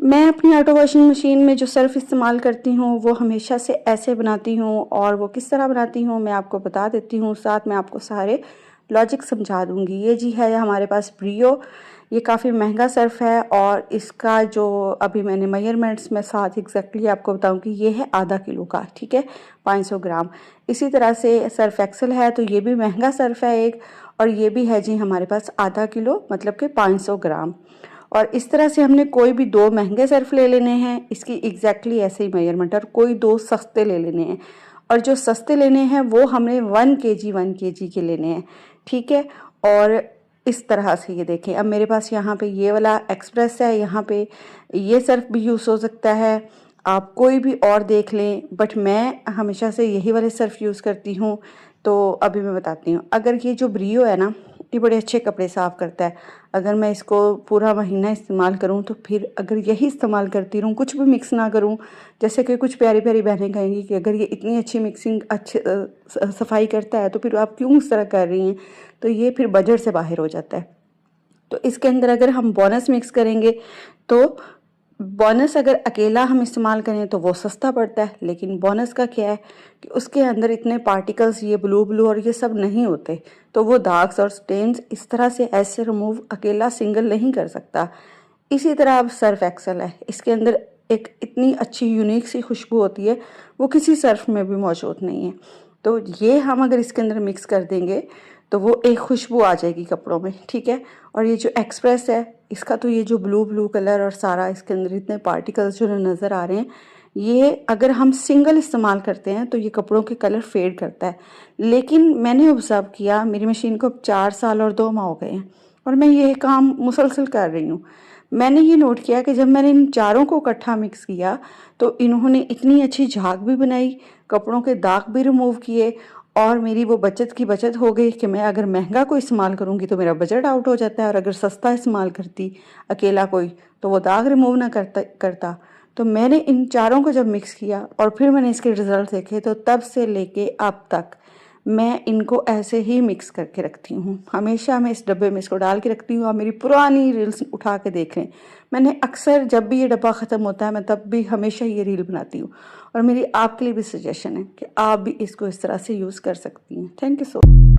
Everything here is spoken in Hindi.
मैं अपनी ऑटो वॉशिंग मशीन में जो सर्फ़ इस्तेमाल करती हूँ वो हमेशा से ऐसे बनाती हूँ, और वो किस तरह बनाती हूँ मैं आपको बता देती हूँ, साथ में आपको सारे लॉजिक समझा दूँगी। ये जी है हमारे पास ब्रियो। ये काफ़ी महंगा सर्फ़ है, और इसका जो अभी मैंने मेजरमेंट्स में साथ एग्जैक्टली आपको बताऊँगी, ये है आधा किलो का, ठीक है, 500 ग्राम। इसी तरह से सर्फ़ एक्सेल है, तो ये भी महंगा सर्फ़ है एक, और ये भी है जी हमारे पास आधा किलो मतलब कि 500 ग्राम। और इस तरह से हमने कोई भी 2 महंगे सर्फ़ ले लेने हैं, इसकी एग्जैक्टली ऐसे ही मेजरमेंट, और कोई 2 सस्ते ले लेने हैं, और जो सस्ते लेने हैं वो हमने 1 केजी के लेने हैं, ठीक है। और इस तरह से ये देखें, अब मेरे पास यहाँ पे ये वाला एक्सप्रेस है, यहाँ पे ये सर्फ़ भी यूज़ हो सकता है, आप कोई भी और देख लें, बट मैं हमेशा से यही वाले सर्फ़ यूज़ करती हूँ। तो अभी मैं बताती हूँ, अगर ये जो ब्रियो है ना, ये बड़े अच्छे कपड़े साफ़ करता है। अगर मैं इसको पूरा महीना इस्तेमाल करूँ, तो फिर अगर यही इस्तेमाल करती रहूँ, कुछ भी मिक्स ना करूँ, जैसे कि कुछ प्यारी प्यारी बहनें कहेंगी कि अगर ये इतनी अच्छी मिक्सिंग अच्छे सफाई करता है तो फिर आप क्यों इस तरह कर रही हैं, तो ये फिर बजट से बाहर हो जाता है। तो इसके अंदर अगर हम बोनस मिक्स करेंगे, तो बोनस अगर अकेला हम इस्तेमाल करें तो वो सस्ता पड़ता है, लेकिन बोनस का क्या है कि उसके अंदर इतने पार्टिकल्स, ये ब्लू ब्लू और ये सब नहीं होते, तो वो दाग्स और स्टेन्स इस तरह से ऐसे रिमूव अकेला सिंगल नहीं कर सकता। इसी तरह अब सर्फ एक्सेल है, इसके अंदर एक इतनी अच्छी यूनिक सी खुशबू होती है, वो किसी सर्फ में भी मौजूद नहीं है। तो ये हम अगर इसके अंदर मिक्स कर देंगे तो वो एक खुशबू आ जाएगी कपड़ों में, ठीक है। और ये जो एक्सप्रेस है, इसका तो ये जो ब्लू ब्लू कलर और सारा इसके अंदर इतने पार्टिकल्स जो नज़र आ रहे हैं, ये अगर हम सिंगल इस्तेमाल करते हैं तो ये कपड़ों के कलर फेड करता है। लेकिन मैंने ऑब्ज़र्व किया, मेरी मशीन को अब 4 साल और 2 माह हो गए हैं, और मैं ये काम मुसलसल कर रही हूँ। मैंने ये नोट किया कि जब मैंने इन चारों को इकट्ठा मिक्स किया, तो इन्होंने इतनी अच्छी झाग भी बनाई, कपड़ों के दाग भी रिमूव किए, और मेरी वो बचत की बचत हो गई कि मैं अगर महंगा कोई इस्तेमाल करूँगी तो मेरा बजट आउट हो जाता है, और अगर सस्ता इस्तेमाल करती अकेला कोई, तो वो दाग रिमूव ना करता। तो मैंने इन चारों को जब मिक्स किया और फिर मैंने इसके रिज़ल्ट देखे, तो तब से लेके अब तक मैं इनको ऐसे ही मिक्स करके रखती हूँ। हमेशा मैं इस डब्बे में इसको डाल के रखती हूँ। आप मेरी पुरानी रील्स उठा के देखें, मैंने अक्सर जब भी ये डब्बा ख़त्म होता है, मैं तब भी हमेशा ये रील बनाती हूँ। और मेरी आपके लिए भी सजेशन है कि आप भी इसको इस तरह से यूज़ कर सकती हैं। Thank you so much.